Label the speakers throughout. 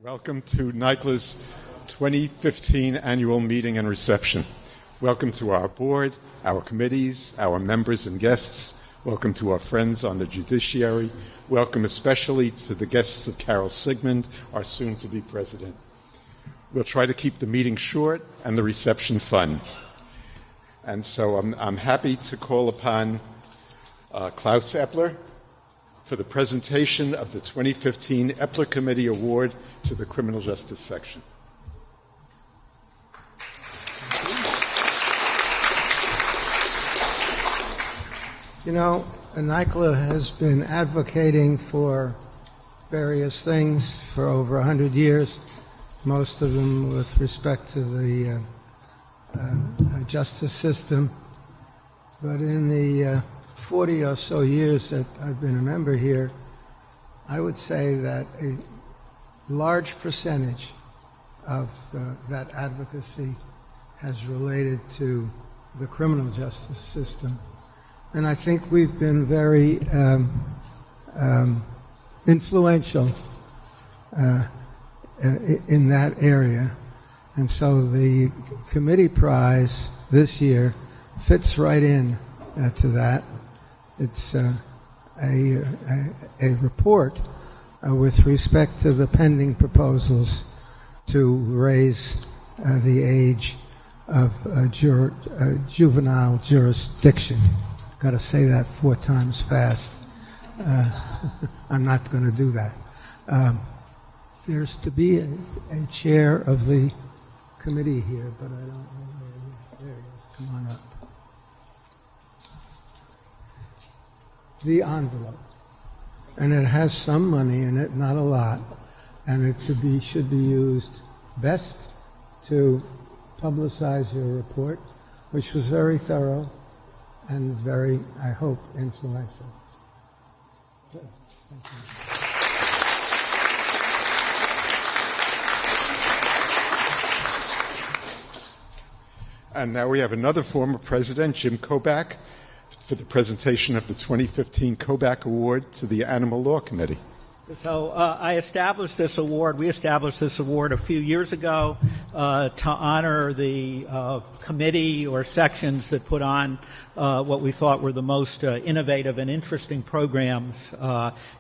Speaker 1: Welcome to NYCLA's 2015 annual meeting and reception. Welcome to our board, our committees, our members and guests. Welcome to our friends on the judiciary. Welcome especially to the guests of Carol Sigmond, our soon-to-be president. We'll try to keep the meeting short and the reception fun. And so I'm happy to call upon Klaus Epler for the presentation of the 2015 Epler Committee Award to the Criminal Justice Section.
Speaker 2: You know, NYCLA has been advocating for various things for over 100 years, most of them with respect to the justice system. But in the 40 or so years that I've been a member here, I would say that a large percentage of that advocacy has related to the criminal justice system. And I think we've been very influential in that area. And so the committee prize this year fits right in to that. It's a report with respect to the pending proposals to raise the age of juvenile jurisdiction. Got to say that 4 times fast. I'm not going to do that. There's to be a chair of the committee here, but I don't know where he is. There he is. Come on up. The envelope, and it has some money in it, not a lot, and it should be used best to publicize your report, which was very thorough and very, I hope, influential. Thank you.
Speaker 1: And now we have another former president, Jim Kobach, for the presentation of the 2015 Kobach Award to the Animal Law Committee.
Speaker 3: So we established this award a few years ago to honor the committee or sections that put on what we thought were the most innovative and interesting programs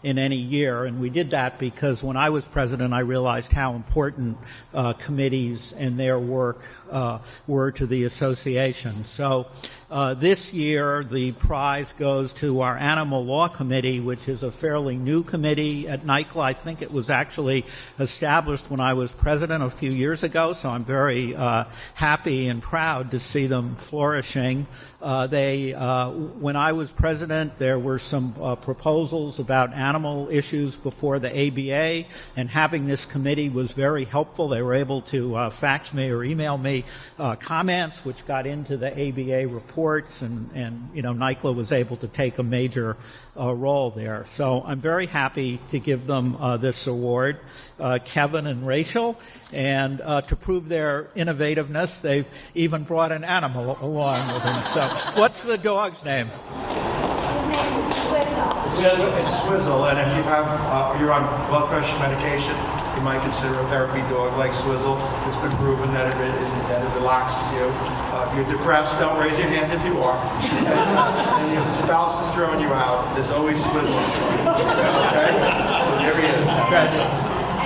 Speaker 3: in any year. And we did that because when I was president, I realized how important committees and their work were to the association. So this year, the prize goes to our Animal Law Committee, which is a fairly new committee at NYCLA. I think it was actually established when I was president a few years ago, so I'm very happy and proud to see them flourishing. When I was president, there were some proposals about animal issues before the ABA, and having this committee was very helpful. They were able to fax me or email me comments, which got into the ABA reports, and NYCLA was able to take a major role there. So I'm very happy to give them this award, Kevin and Rachel. And to prove their innovativeness, they've even brought an animal along with them. So what's the dog's name?
Speaker 4: His name is Swizzle.
Speaker 5: It's Swizzle, and if you're on blood pressure medication, you might consider a therapy dog like Swizzle. It's been proven that it relaxes you. If you're depressed, don't raise your hand if you are. And your spouse is throwing you out, there's always Swizzle. Okay? So there he is. Okay.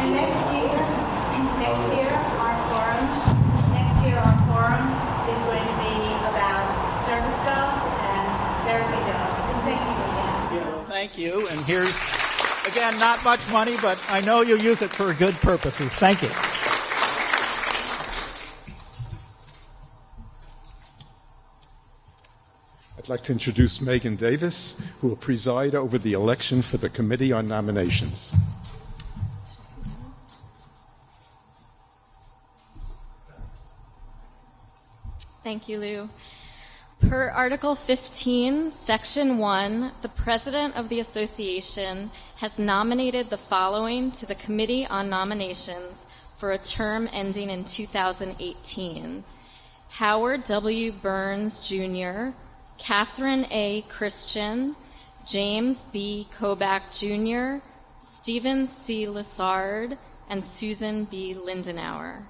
Speaker 4: And next year our forum is going to be about service dogs and therapy dogs. And thank you again.
Speaker 3: Yeah, well, thank you. And here's, again, not much money, but I know you'll use it for good purposes. Thank you.
Speaker 1: I'd like to introduce Megan Davis, who will preside over the election for the Committee on Nominations.
Speaker 6: Thank you, Lou. Per Article 15, Section 1, the President of the Association has nominated the following to the Committee on Nominations for a term ending in 2018. Howard W. Burns, Jr., Catherine A. Christian, James B. Kobach, Jr., Stephen C. Lessard, and Susan B. Lindenauer.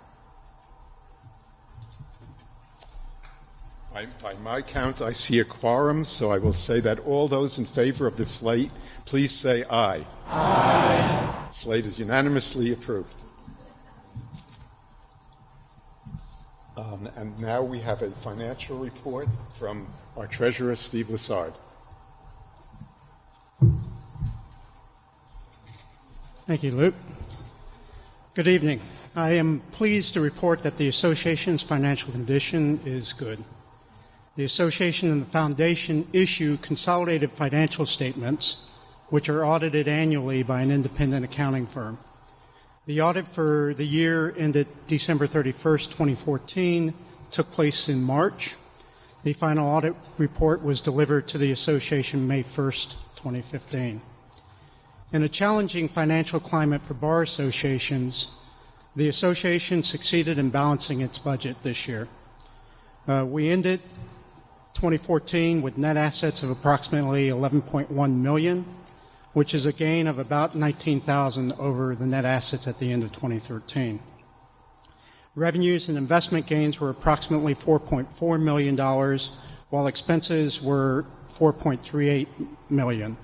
Speaker 1: By my count, I see a quorum, so I will say that all those in favor of the slate, please say aye. Aye. Slate is unanimously approved. And now we have a financial report from our treasurer, Steve Lessard.
Speaker 7: Thank you, Luke. Good evening. I am pleased to report that the association's financial condition is good. The association and the foundation issue consolidated financial statements, which are audited annually by an independent accounting firm. The audit for the year ended December 31st, 2014, took place in March. The final audit report was delivered to the association May 1st, 2015. In a challenging financial climate for bar associations, the association succeeded in balancing its budget this year. We ended 2014 with net assets of approximately $11.1 million, which is a gain of about $19,000 over the net assets at the end of 2013. Revenues and investment gains were approximately $4.4 million, while expenses were $4.38 million,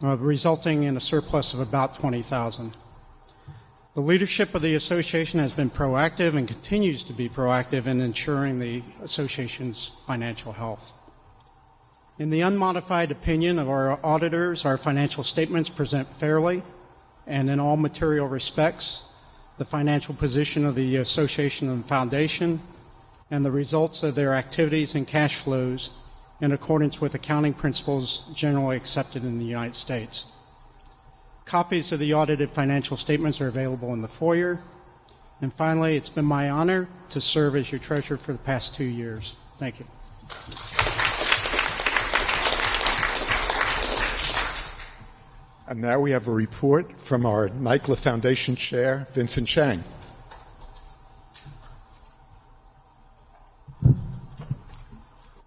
Speaker 7: resulting in a surplus of about $20,000. The leadership of the association has been proactive and continues to be proactive in ensuring the association's financial health. In the unmodified opinion of our auditors, our financial statements present fairly and in all material respects the financial position of the association and foundation and the results of their activities and cash flows in accordance with accounting principles generally accepted in the United States. Copies of the audited financial statements are available in the foyer. And finally, it's been my honor to serve as your treasurer for the past 2 years. Thank you.
Speaker 1: And now we have a report from our NYCLA Foundation Chair, Vincent Chang.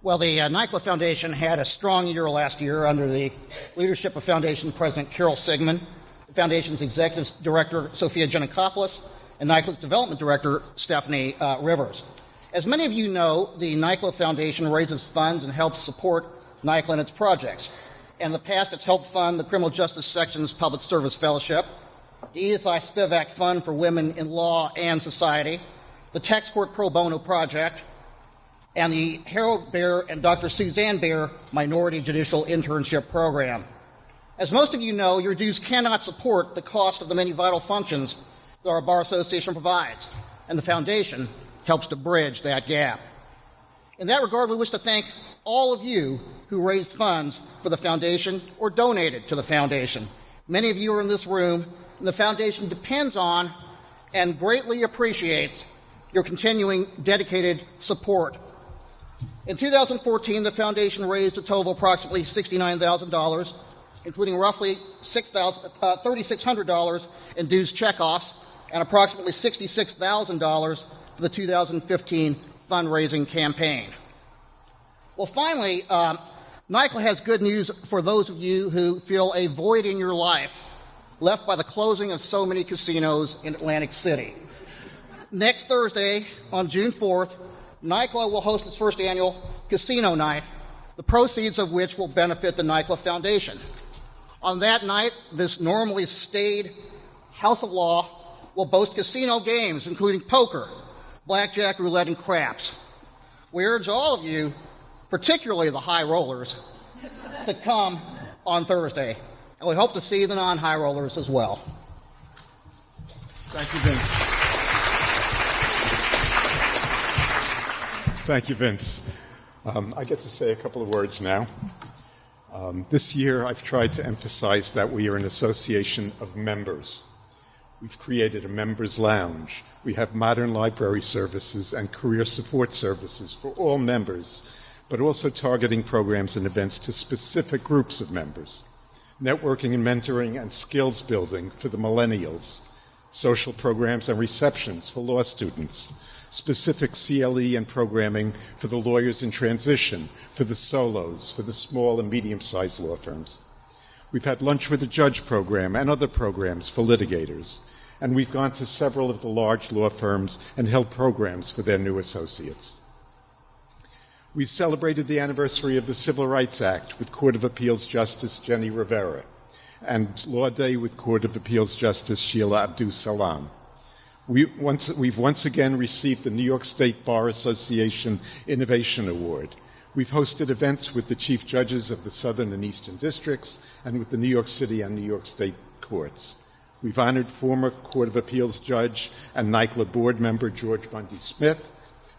Speaker 8: Well, the NYCLA Foundation had a strong year last year under the leadership of Foundation President Carol Sigmond, the Foundation's Executive Director Sophia Giannakopoulos, and NYCLA's Development Director Stephanie Rivers. As many of you know, the NYCLA Foundation raises funds and helps support NYCLA and its projects. In the past, it's helped fund the Criminal Justice Section's Public Service Fellowship, the Edith I. Spivak Fund for Women in Law and Society, the Tax Court Pro Bono Project, and the Harold Baer and Dr. Suzanne Baer Minority Judicial Internship Program. As most of you know, your dues cannot support the cost of the many vital functions that our Bar Association provides, and the Foundation helps to bridge that gap. In that regard, we wish to thank all of you who raised funds for the Foundation or donated to the Foundation. Many of you are in this room, and the Foundation depends on and greatly appreciates your continuing dedicated support. In 2014, the Foundation raised a total of approximately $69,000, including roughly $3,600 in dues checkoffs and approximately $66,000 for the 2015 fundraising campaign. Well, finally, NYCLA has good news for those of you who feel a void in your life left by the closing of so many casinos in Atlantic City. Next Thursday, on June 4th, NYCLA will host its first annual casino night, the proceeds of which will benefit the NYCLA Foundation. On that night, this normally staid House of Law will boast casino games, including poker, blackjack, roulette, and craps. We urge all of you, particularly the high rollers, to come on Thursday. And we hope to see the non-high rollers as well.
Speaker 1: Thank you, Vince. Thank you, Vince. I get to say a couple of words now. This year, I've tried to emphasize that we are an association of members. We've created a members' lounge. We have modern library services and career support services for all members, but also targeting programs and events to specific groups of members. Networking and mentoring and skills building for the millennials, social programs and receptions for law students, specific CLE and programming for the lawyers in transition, for the solos, for the small and medium-sized law firms. We've had Lunch with the Judge program and other programs for litigators. and we've gone to several of the large law firms and held programs for their new associates. We've celebrated the anniversary of the Civil Rights Act with Court of Appeals Justice Jenny Rivera and Law Day with Court of Appeals Justice Sheila Abdus Salam. We've once again received the New York State Bar Association Innovation Award. We've hosted events with the chief judges of the Southern and Eastern Districts and with the New York City and New York State courts. We've honored former Court of Appeals judge and NYCLA board member George Bundy Smith,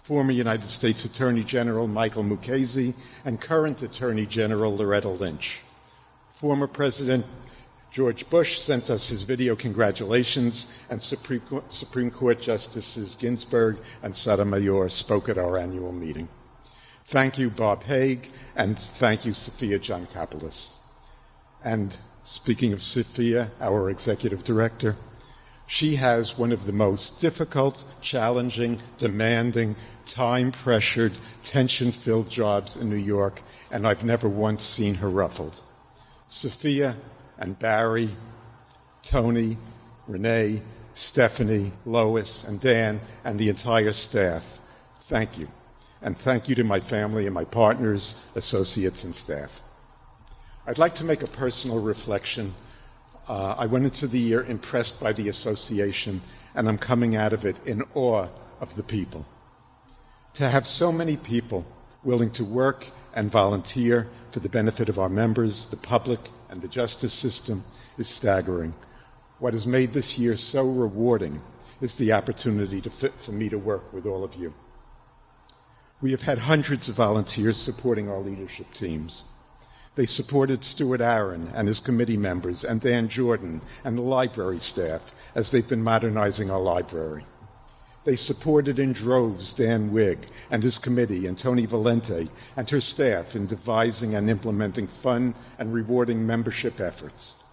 Speaker 1: former United States Attorney General Michael Mukasey, and current Attorney General Loretta Lynch. Former President George Bush sent us his video congratulations, and Supreme Court Justices Ginsburg and Sotomayor spoke at our annual meeting. Thank you, Bob Haig, and thank you, Sophia Giancopoulos. And speaking of Sophia, our executive director, she has one of the most difficult, challenging, demanding, time-pressured, tension-filled jobs in New York, and I've never once seen her ruffled. Sophia and Barry, Tony, Renee, Stephanie, Lois, and Dan, and the entire staff, thank you. And thank you to my family and my partners, associates, and staff. I'd like to make a personal reflection. I went into the year impressed by the association, and I'm coming out of it in awe of the people. To have so many people willing to work and volunteer for the benefit of our members, the public, and the justice system is staggering. What has made this year so rewarding is the opportunity for me to work with all of you. We have had hundreds of volunteers supporting our leadership teams. They supported Stuart Aaron and his committee members and Dan Jordan and the library staff as they've been modernizing our library. They supported in droves Dan Wigg and his committee and Tony Valente and her staff in devising and implementing fun and rewarding membership efforts.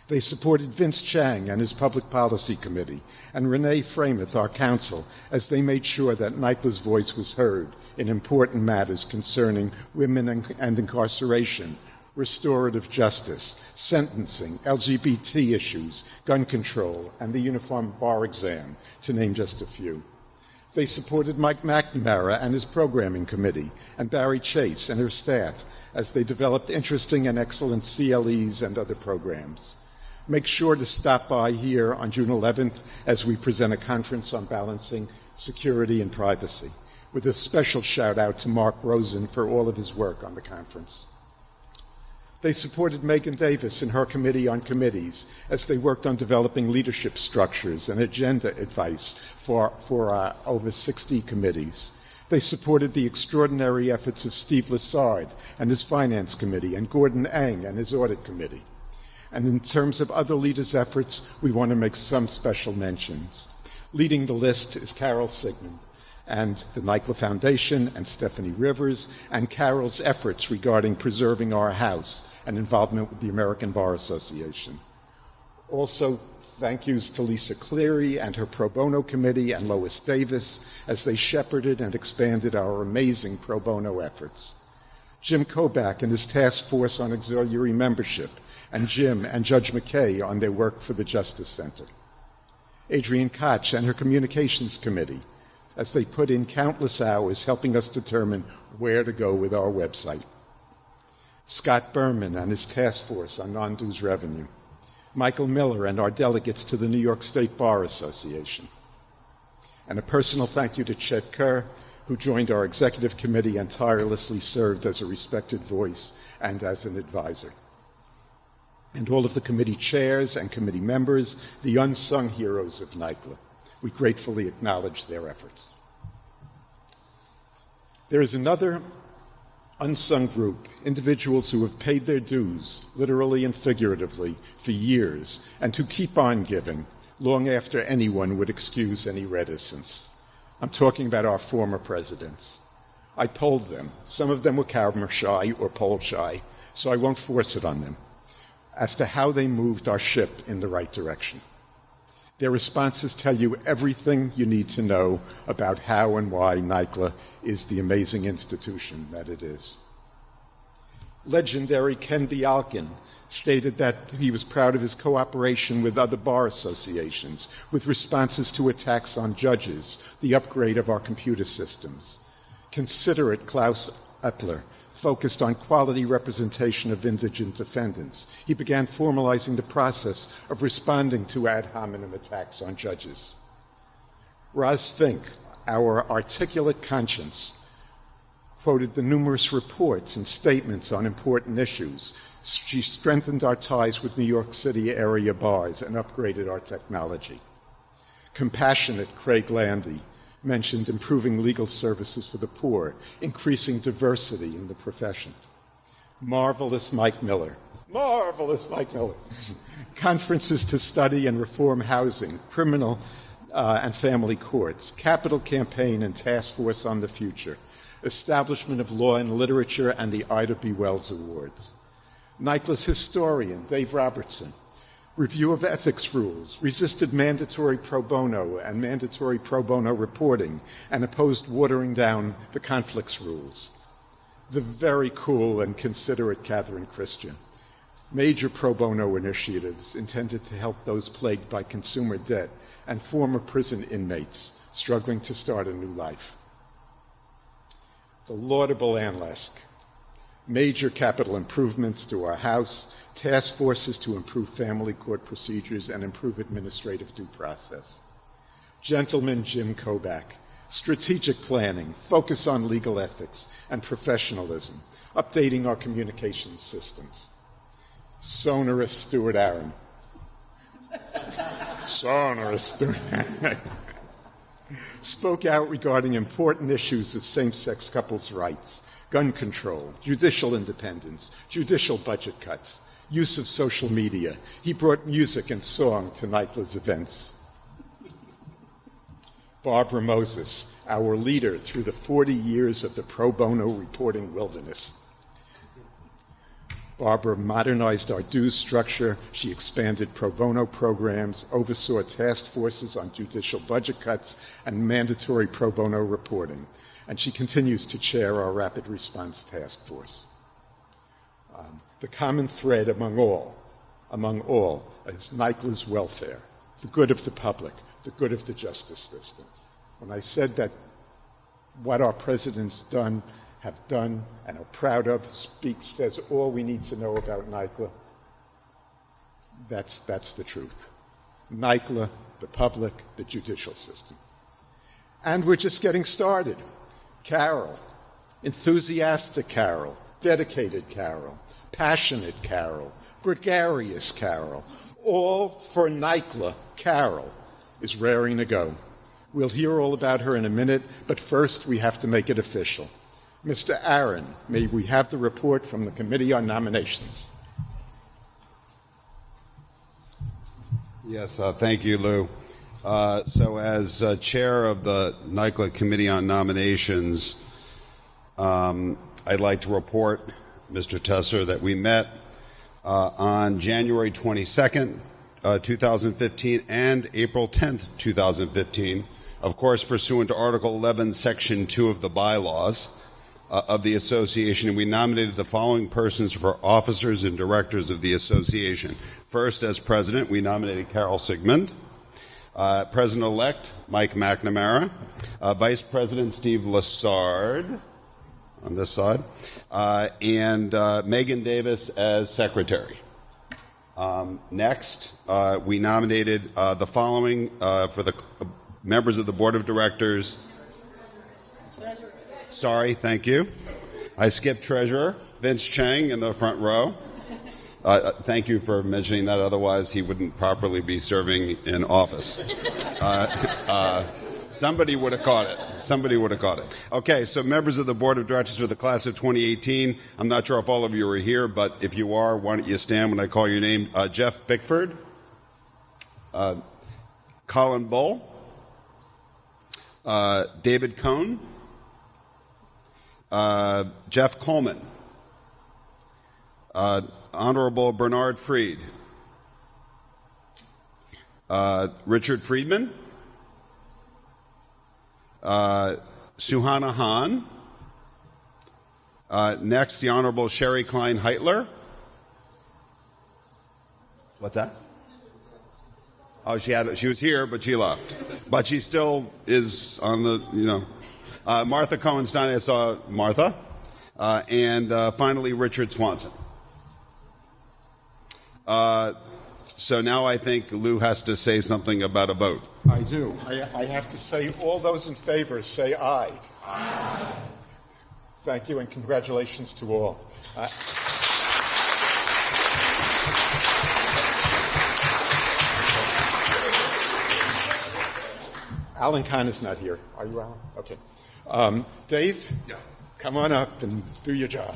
Speaker 1: They supported Vince Chang and his public policy committee and Renee Frameth, our counsel, as they made sure that NYCLA's voice was heard in important matters concerning women and incarceration, restorative justice, sentencing, LGBT issues, gun control, and the uniform bar exam, to name just a few. They supported Mike McNamara and his programming committee, and Barry Chase and her staff as they developed interesting and excellent CLEs and other programs. Make sure to stop by here on June 11th as we present a conference on balancing security and privacy, with a special shout out to Mark Rosen for all of his work on the conference. They supported Megan Davis and her committee on committees as they worked on developing leadership structures and agenda advice for over 60 committees. They supported the extraordinary efforts of Steve Lessard and his finance committee and Gordon Eng and his audit committee. And in terms of other leaders' efforts, we want to make some special mentions. Leading the list is Carol Sigmond and the NYCLA Foundation and Stephanie Rivers and Carol's efforts regarding preserving our house and involvement with the American Bar Association. Also, thank yous to Lisa Cleary and her pro bono committee and Lois Davis as they shepherded and expanded our amazing pro bono efforts. Jim Kobach and his task force on auxiliary membership, and Jim and Judge McKay on their work for the Justice Center. Adrienne Koch and her communications committee, as they put in countless hours helping us determine where to go with our website. Scott Berman and his task force on non-dues revenue. Michael Miller and our delegates to the New York State Bar Association. And a personal thank you to Chet Kerr, who joined our executive committee and tirelessly served as a respected voice and as an advisor. And all of the committee chairs and committee members, the unsung heroes of NYCLA. We gratefully acknowledge their efforts. There is another unsung group, individuals who have paid their dues, literally and figuratively, for years, and who keep on giving, long after anyone would excuse any reticence. I'm talking about our former presidents. I polled them. Some of them were camera shy or poll shy, so I won't force it on them, as to how they moved our ship in the right direction. Their responses tell you everything you need to know about how and why NYCLA is the amazing institution that it is. Legendary Ken Bialkin stated that he was proud of his cooperation with other bar associations, with responses to attacks on judges, the upgrade of our computer systems. Considerate Klaus Epler focused on quality representation of indigent defendants. He began formalizing the process of responding to ad hominem attacks on judges. Roz Fink, our articulate conscience, quoted the numerous reports and statements on important issues. She strengthened our ties with New York City area bars and upgraded our technology. Compassionate Craig Landy mentioned improving legal services for the poor, increasing diversity in the profession. Marvelous Mike Miller. Conferences to study and reform housing, criminal and family courts, capital campaign and task force on the future, establishment of law and literature and the Ida B. Wells Awards. NYCLA's historian, Dave Robertson, review of ethics rules, resisted mandatory pro bono and mandatory pro bono reporting, and opposed watering down the conflicts rules. The very cool and considerate Catherine Christian. Major pro bono initiatives intended to help those plagued by consumer debt and former prison inmates struggling to start a new life. The laudable Ann Lesk. Major capital improvements to our House, task forces to improve family court procedures and improve administrative due process. Gentleman Jim Kobach, strategic planning, focus on legal ethics and professionalism, updating our communications systems. Sonorous Stuart Aaron. Spoke out regarding important issues of same-sex couples' rights, gun control, judicial independence, judicial budget cuts, use of social media. He brought music and song to NYCLA's events. Barbara Moses, our leader through the 40 years of the pro bono reporting wilderness. Barbara modernized our dues structure. She expanded pro bono programs, oversaw task forces on judicial budget cuts and mandatory pro bono reporting. And she continues to chair our Rapid Response Task Force. The common thread among all is NYCLA's welfare, the good of the public, the good of the justice system. When I said that what our president's have done, and are proud of, says all we need to know about NYCLA, that's the truth. NYCLA, the public, the judicial system. And we're just getting started. Carol, enthusiastic Carol, dedicated Carol, passionate Carol, gregarious Carol, all for NYCLA. Carol is raring to go. We'll hear all about her in a minute, but first we have to make it official. Mr. Aaron, may we have the report from the Committee on Nominations?
Speaker 9: Yes, thank you, Lou. So as chair of the NYCLA Committee on Nominations, I'd like to report, Mr. Tesser, that we met on January 22nd, 2015 and April 10th, 2015, of course pursuant to Article 11, Section 2 of the bylaws of the association, and we nominated the following persons for officers and directors of the association. First, as president, we nominated Carol Sigmond. President-elect Mike McNamara, Vice President Steve Lassard on this side, and Megan Davis as secretary. Next, we nominated the following for the members of the board of directors. Sorry, thank you. I skipped treasurer, Vince Chang in the front row. Thank you for mentioning that, otherwise he wouldn't properly be serving in office. Somebody would have caught it. Okay, so members of the Board of Directors for the class of 2018. I'm not sure if all of you are here, but if you are, why don't you stand when I call your name? Jeff Bickford, Colin Bull, David Cohn, Jeff Coleman, Honorable Bernard Freed, Richard Friedman, Suhana Hahn, next the Honorable Sherry Klein Heitler, What's that? Oh, she was here, but she left. But she still is on the, Martha Cohenstein, I saw Martha. And finally, Richard Swanson. So now I think Lou has to say something about a vote.
Speaker 1: I do. I have to say, all those in favor, say aye. Aye. Thank you, and congratulations to all. Alan Kahn is not here. Are you, Alan? Okay. Dave? Yeah. Come on up and do your job.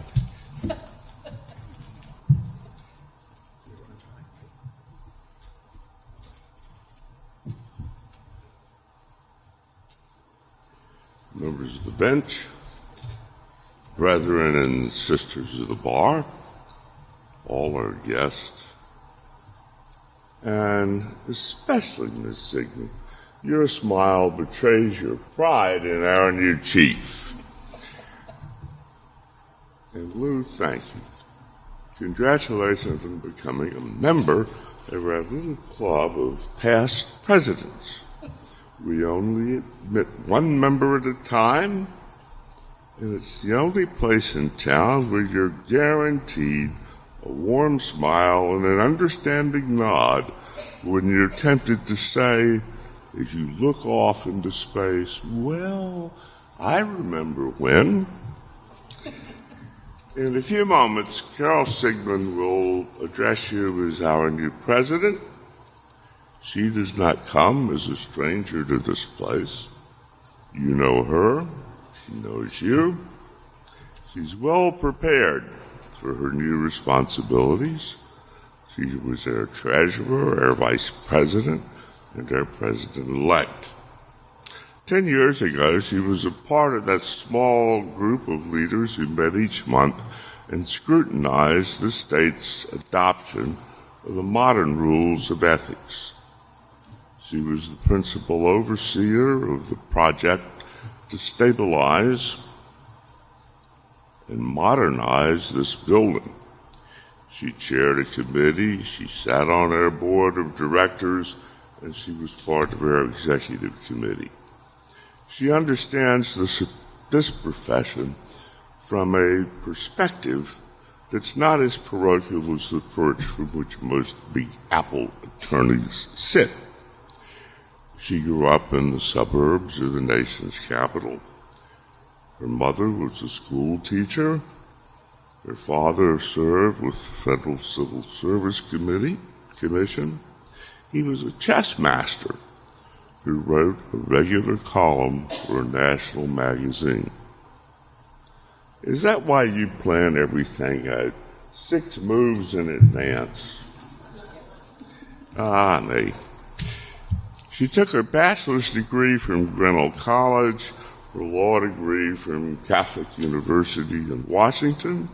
Speaker 10: Members of the bench, brethren and sisters of the bar, all our guests, and especially Ms. Sigmond, your smile betrays your pride in our new chief. And Lou, thank you. Congratulations on becoming a member of our little club of past presidents. We only admit one member at a time, and it's the only place in town where you're guaranteed a warm smile and an understanding nod when you're tempted to say, as you look off into space, well, I remember when. In a few moments, Carol Sigmond will address you as our new president. She does not come as a stranger to this place. You know her. She knows you. She's well prepared for her new responsibilities. She was our treasurer, our vice president, and our president-elect. 10 years ago, she was a part of that small group of leaders who met each month and scrutinized the state's adoption of the modern rules of ethics. She was the principal overseer of the project to stabilize and modernize this building. She chaired a committee, she sat on our board of directors, and she was part of our executive committee. She understands this profession from a perspective that's not as parochial as the perch from which most Big Apple attorneys sit. She grew up in the suburbs of the nation's capital. Her mother was a school teacher. Her father served with the Federal Civil Service Commission. He was a chess master who wrote a regular column for a national magazine. Is that why you plan everything out 6 moves in advance? Nee. She took her bachelor's degree from Grinnell College, her law degree from Catholic University in Washington.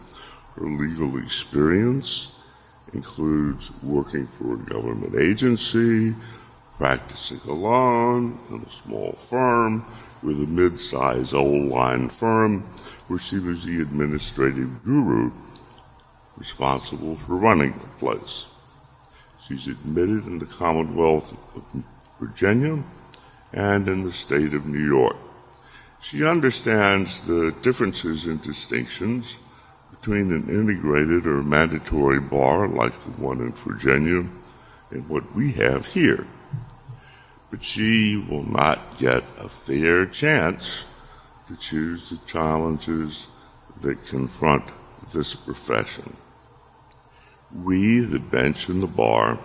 Speaker 10: Her legal experience includes working for a government agency, practicing alone in a small firm, with a mid-sized old-line firm where she was the administrative guru responsible for running the place. She's admitted in the Commonwealth of Virginia and in the state of New York. She understands the differences and distinctions between an integrated or mandatory bar like the one in Virginia and what we have here. But she will not get a fair chance to choose the challenges that confront this profession. We, the bench and the bar,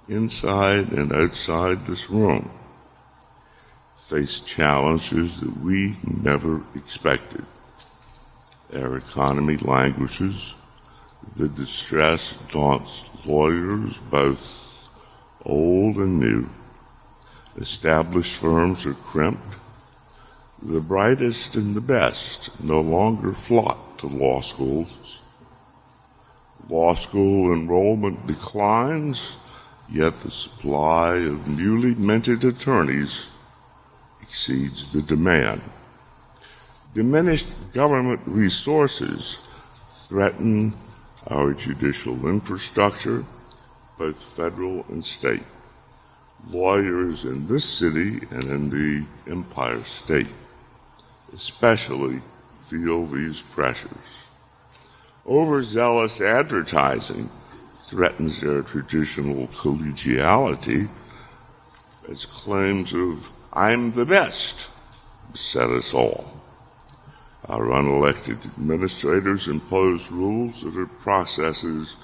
Speaker 10: inside and outside this room, face challenges that we never expected. Our economy languishes. The distress daunts lawyers, both old and new. Established firms are crimped. The brightest and the best no longer flock to law schools. Law school enrollment declines, yet the supply of newly minted attorneys exceeds the demand. Diminished government resources threaten our judicial infrastructure both federal and state. Lawyers in this city and in the Empire State especially feel these pressures. Overzealous advertising threatens their traditional collegiality as claims of, "I'm the best," beset us all. Our unelected administrators impose rules that are processes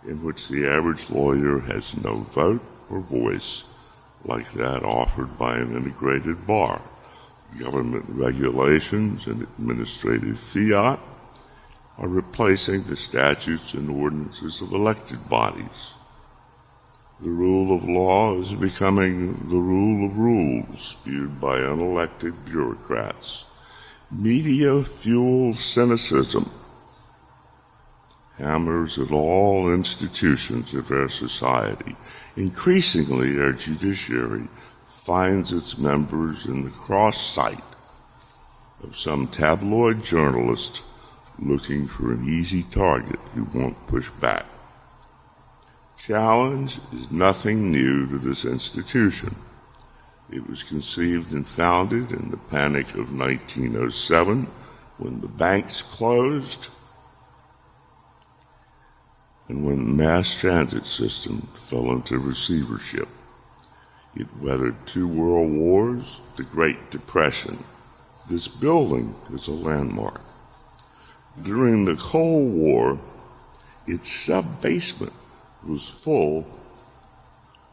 Speaker 10: in which the average lawyer has no vote or voice, like that offered by an integrated bar. Government regulations and administrative fiat are replacing the statutes and ordinances of elected bodies. The rule of law is becoming the rule of rules spewed by unelected bureaucrats. Media-fueled cynicism hammers at all institutions of our society. Increasingly, our judiciary finds its members in the cross-sight of some tabloid journalist looking for an easy target who won't push back. Challenge is nothing new to this institution. It was conceived and founded in the panic of 1907 when the banks closed and when the mass transit system fell into receivership. It weathered 2 world wars, the Great Depression. This building is a landmark. During the Cold War, its sub-basement was full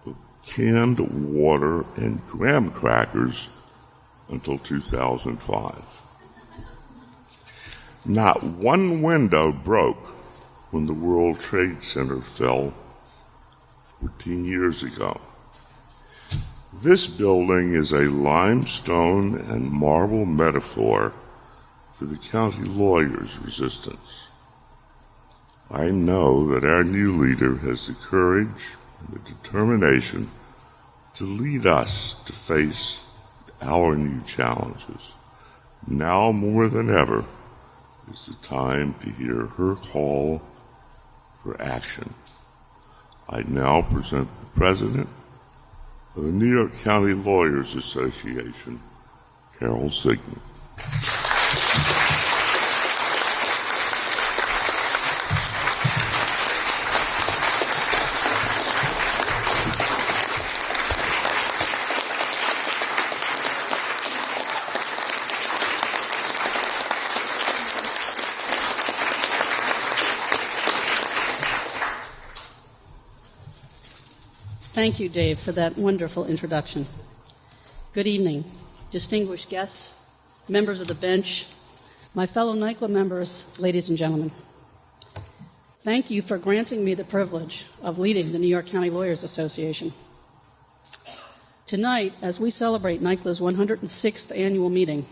Speaker 10: of canned water and graham crackers until 2005. Not one window broke when the World Trade Center fell 14 years ago. This building is a limestone and marble metaphor for the county lawyers' resistance. I know that our new leader has the courage and the determination to lead us to face our new challenges. Now more than ever is the time to hear her call for action. I now present the President of the New York County Lawyers Association, Carol Sigmond.
Speaker 11: Thank you, Dave, for that wonderful introduction. Good evening, distinguished guests, members of the bench, my fellow NYCLA members, ladies and gentlemen. Thank you for granting me the privilege of leading the New York County Lawyers Association. Tonight, as we celebrate NYCLA's 106th annual meeting,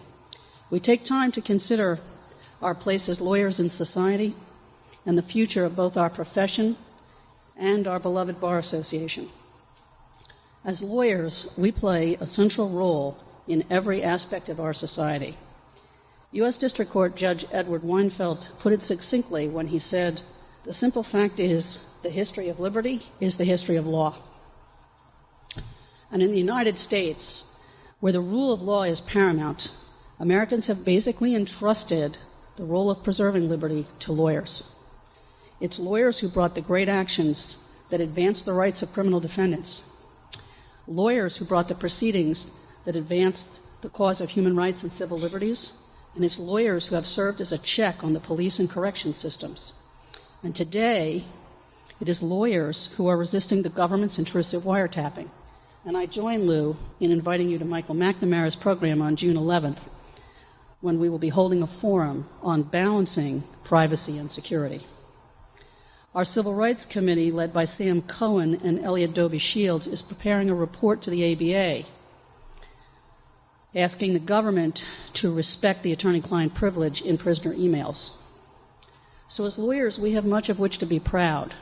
Speaker 11: we take time to consider our place as lawyers in society and the future of both our profession and our beloved Bar Association. As lawyers, we play a central role in every aspect of our society. U.S. District Court Judge Edwin Weinfeld put it succinctly when he said, "The simple fact is, the history of liberty is the history of law." And in the United States, where the rule of law is paramount, Americans have basically entrusted the role of preserving liberty to lawyers. It's lawyers who brought the great actions that advanced the rights of criminal defendants, lawyers who brought the proceedings that advanced the cause of human rights and civil liberties, and it's lawyers who have served as a check on the police and correction systems. And today, it is lawyers who are resisting the government's intrusive wiretapping. And I join Lou in inviting you to Michael McNamara's program on June 11th, when we will be holding a forum on balancing privacy and security. Our Civil Rights Committee, led by Sam Cohen and Elliot Dobie Shields, is preparing a report to the ABA asking the government to respect the attorney-client privilege in prisoner emails. So as lawyers, we have much of which to be proud,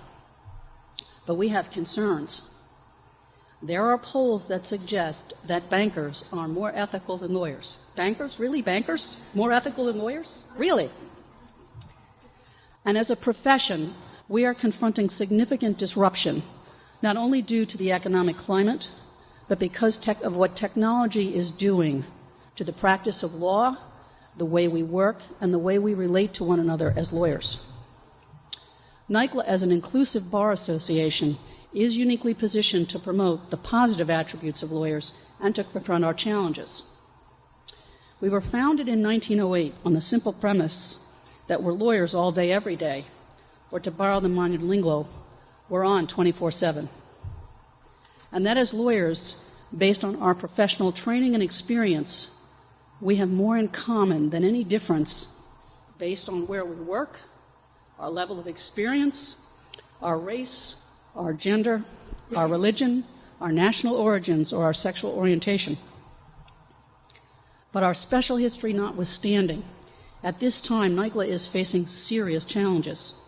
Speaker 11: but we have concerns. There are polls that suggest that bankers are more ethical than lawyers. Bankers? Really? Bankers? More ethical than lawyers? Really? And as a profession, we are confronting significant disruption not only due to the economic climate, but because of what technology is doing to the practice of law, the way we work, and the way we relate to one another as lawyers. NYCLA, as an inclusive bar association, is uniquely positioned to promote the positive attributes of lawyers and to confront our challenges. We were founded in 1908 on the simple premise that we're lawyers all day, every day, or to borrow the modern lingo, we're on 24/7. And that as lawyers, based on our professional training and experience, we have more in common than any difference based on where we work, our level of experience, our race, our gender, our religion, our national origins, or our sexual orientation. But our special history notwithstanding, at this time, NYCLA is facing serious challenges.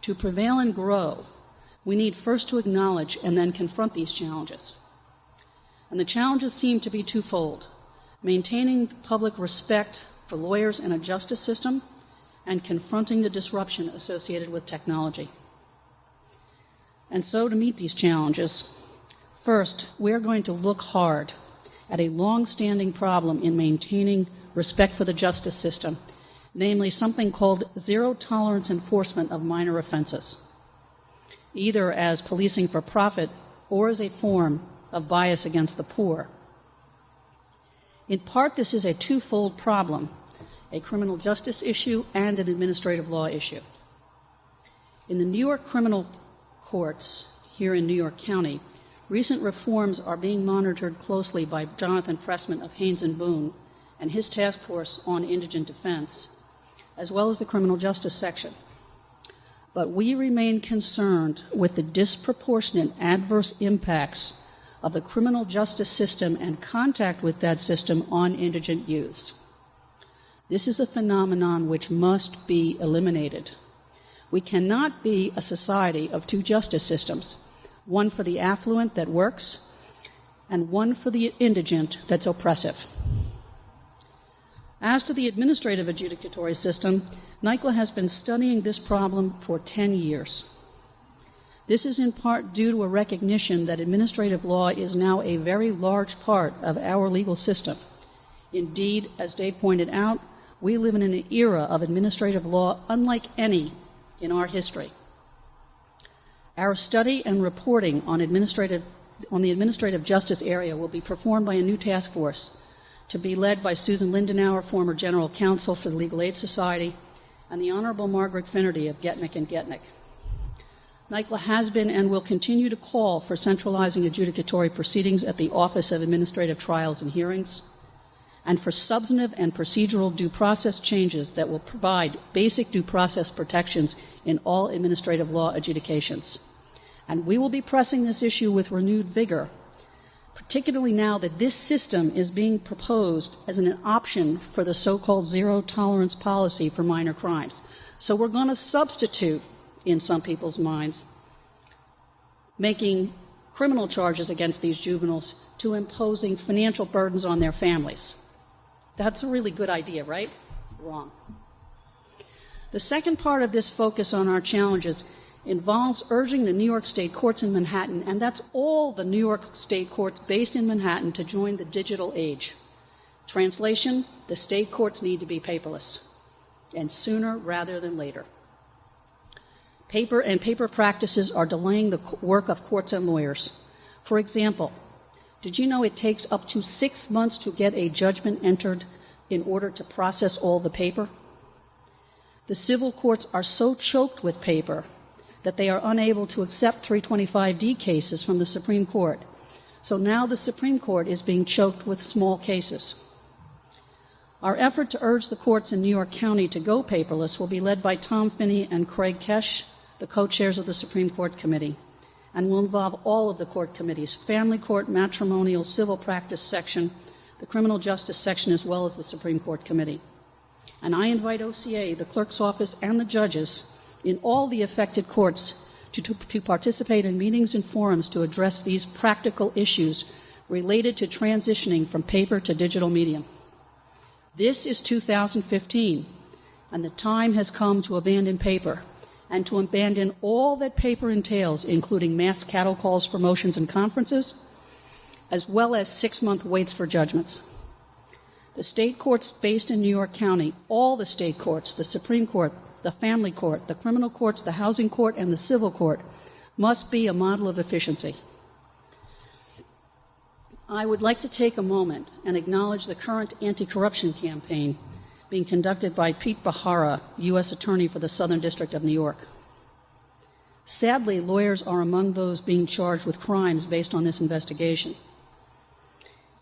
Speaker 11: To prevail and grow, we need first to acknowledge and then confront these challenges. And the challenges seem to be twofold: maintaining public respect for lawyers and a justice system, and confronting the disruption associated with technology. And so to meet these challenges, first, we're going to look hard at a long-standing problem in maintaining respect for the justice system, namely something called zero-tolerance enforcement of minor offenses, either as policing for profit or as a form of bias against the poor. In part, this is a twofold problem: a criminal justice issue and an administrative law issue. In the New York criminal courts here in New York County, recent reforms are being monitored closely by Jonathan Pressman of Haynes and Boone and his task force on indigent defense, as well as the criminal justice section. But we remain concerned with the disproportionate adverse impacts of the criminal justice system and contact with that system on indigent youths. This is a phenomenon which must be eliminated. We cannot be a society of two justice systems, one for the affluent that works and one for the indigent that's oppressive. As to the administrative adjudicatory system, NYCLA has been studying this problem for 10 years. This is in part due to a recognition that administrative law is now a very large part of our legal system. Indeed, as Dave pointed out, we live in an era of administrative law unlike any in our history. Our study and reporting on the administrative justice area will be performed by a new task force to be led by Susan Lindenauer, former General Counsel for the Legal Aid Society, and the Honorable Margaret Finnerty of Getnick and Getnick. NYCLA has been and will continue to call for centralizing adjudicatory proceedings at the Office of Administrative Trials and Hearings, and for substantive and procedural due process changes that will provide basic due process protections in all administrative law adjudications. And we will be pressing this issue with renewed vigor, particularly now that this system is being proposed as an option for the so-called zero-tolerance policy for minor crimes. So we're going to substitute, in some people's minds, making criminal charges against these juveniles to imposing financial burdens on their families. That's a really good idea, right? Wrong. The second part of this focus on our challenges involves urging the New York State courts in Manhattan, and that's all the New York State courts based in Manhattan, to join the digital age. Translation: the state courts need to be paperless, and sooner rather than later. Paper practices are delaying the work of courts and lawyers. For example, did you know it takes up to 6 months to get a judgment entered in order to process all the paper? The civil courts are so choked with paper that they are unable to accept 325D cases from the Supreme Court. So now the Supreme Court is being choked with small cases. Our effort to urge the courts in New York County to go paperless will be led by Tom Finney and Craig Kesh, the co-chairs of the Supreme Court Committee, and will involve all of the court committees: family court, matrimonial, civil practice section, the criminal justice section, as well as the Supreme Court Committee. And I invite OCA, the clerk's office, and the judges in all the affected courts to participate in meetings and forums to address these practical issues related to transitioning from paper to digital medium. This is 2015, and the time has come to abandon paper and to abandon all that paper entails, including mass cattle calls for motions and conferences, as well as 6-month waits for judgments. The state courts based in New York County, all the state courts, the Supreme Court, the Family Court, the Criminal Courts, the Housing Court, and the Civil Court, must be a model of efficiency. I would like to take a moment and acknowledge the current anti-corruption campaign being conducted by Pete Bahara, U.S. Attorney for the Southern District of New York. Sadly, lawyers are among those being charged with crimes based on this investigation.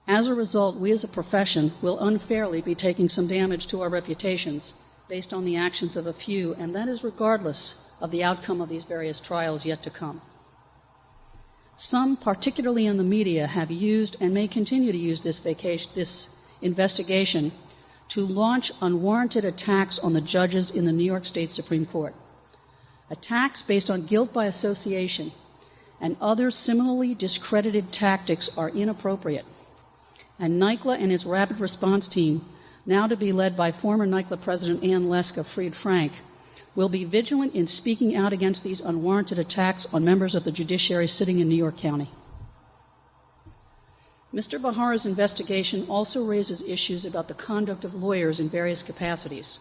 Speaker 11: As a result, we as a profession will unfairly be taking some damage to our reputations based on the actions of a few, and that is regardless of the outcome of these various trials yet to come. Some, particularly in the media, have used and may continue to use this investigation to launch unwarranted attacks on the judges in the New York State Supreme Court. Attacks based on guilt by association and other similarly discredited tactics are inappropriate. And NYCLA and its rapid response team, now to be led by former NYCLA President Ann Leska Fried-Frank, will be vigilant in speaking out against these unwarranted attacks on members of the judiciary sitting in New York County. Mr. Bahara's investigation also raises issues about the conduct of lawyers in various capacities.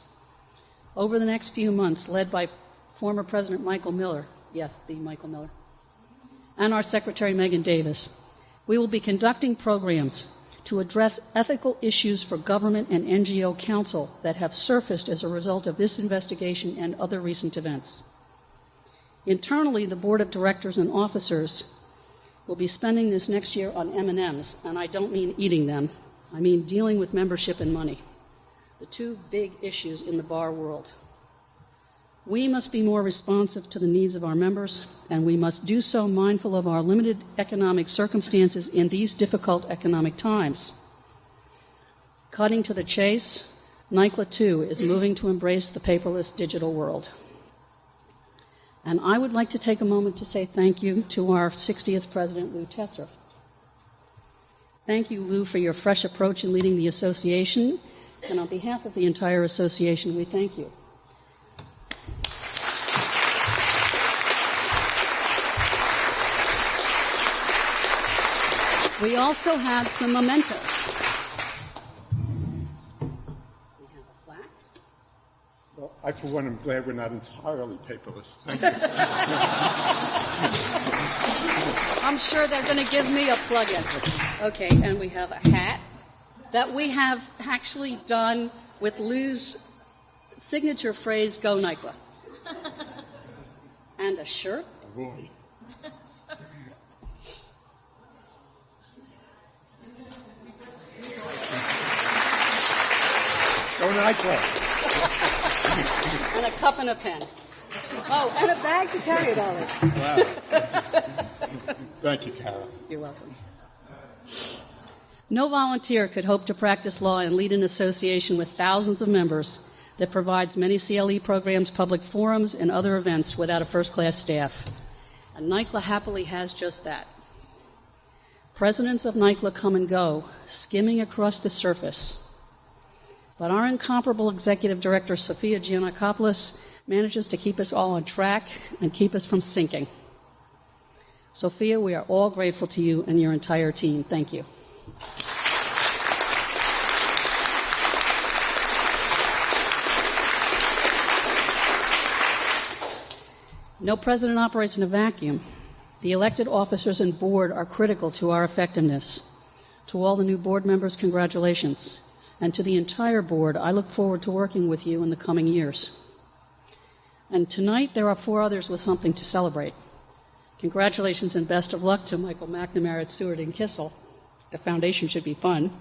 Speaker 11: Over the next few months, led by former President Michael Miller, yes, the Michael Miller, and our Secretary Megan Davis, we will be conducting programs to address ethical issues for government and NGO counsel that have surfaced as a result of this investigation and other recent events. Internally, the board of directors and officers will be spending this next year on M&Ms, and I don't mean eating them. I mean dealing with membership and money, the two big issues in the bar world. We must be more responsive to the needs of our members, and we must do so mindful of our limited economic circumstances in these difficult economic times. Cutting to the chase, NYCLA, too, is moving to embrace the paperless digital world. And I would like to take a moment to say thank you to our 60th president, Lou Tesser. Thank you, Lou, for your fresh approach in leading the association, and on behalf of the entire association, we thank you. We also have some mementos. We have a plaque.
Speaker 1: Well, I, for one, am glad we're not entirely paperless. Thank you.
Speaker 11: I'm sure they're going to give me a plug-in. Okay, and we have a hat that we have actually done with Lou's signature phrase, "Go NYCLA." And a shirt.
Speaker 1: Oh, boy. Go NYCLA.
Speaker 11: And a cup and a pen. Oh, and a bag to carry it all in.
Speaker 1: Wow. Thank you, Carol.
Speaker 11: You're welcome. No volunteer could hope to practice law and lead an association with thousands of members that provides many CLE programs, public forums, and other events without a first-class staff. And NYCLA happily has just that. Presidents of NYCLA come and go, skimming across the surface. But our incomparable executive director, Sophia Giannakopoulos, manages to keep us all on track and keep us from sinking. Sophia, we are all grateful to you and your entire team. Thank you. No president operates in a vacuum. The elected officers and board are critical to our effectiveness. To all the new board members, congratulations. And to the entire board, I look forward to working with you in the coming years. And tonight, there are 4 others with something to celebrate. Congratulations and best of luck to Michael McNamara, Seward, and Kissel. The foundation should be fun.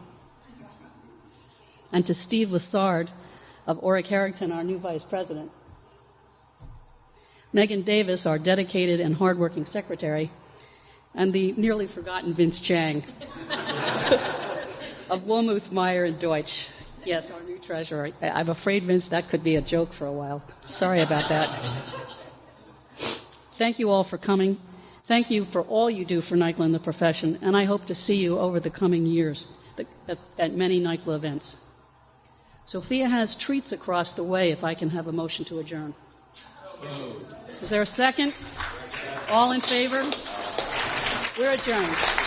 Speaker 11: And to Steve Lessard of Oric Harrington, our new vice president. Megan Davis, our dedicated and hardworking secretary. And the nearly forgotten Vince Chang of Womuth, Meyer, and Deutsch. Yes, our new treasurer. I'm afraid, Vince, that could be a joke for a while. Sorry about that. Thank you all for coming. Thank you for all you do for NYCLA and the profession, and I hope to see you over the coming years at many NYCLA events. Sophia has treats across the way if I can have a motion to adjourn.
Speaker 1: So
Speaker 11: Is there a second? All in favor? We're adjourned.